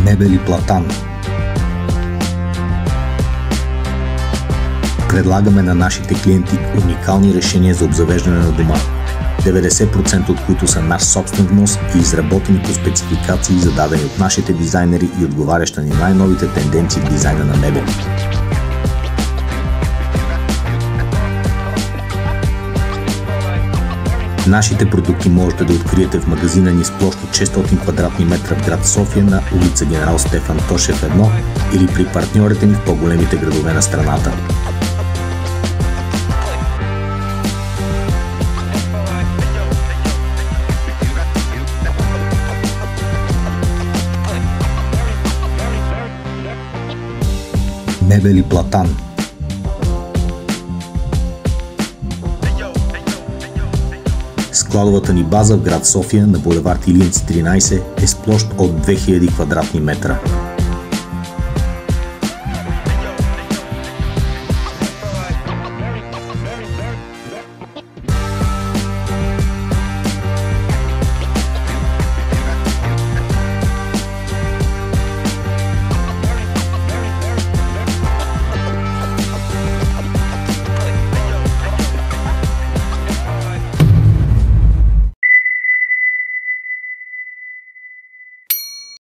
Мебели Платан. Предлагаме на нашите клиенти уникални решения за обзавеждане на дома, 90% от които са наш собствен внос и изработени по спецификации, зададени от нашите дизайнери и отговаряща ни най-новите тенденции в дизайна на мебели. Нашите продукти можете да откриете в магазина ни с площ от 600 квадратни метра в град София на улица Генерал Стефан Тошев 1 или при партньорите ни в по-големите градове на страната. Мебели Платан. Складовата ни база в град София на булевард Илиянци 13 е с площ от 2000 квадратни метра.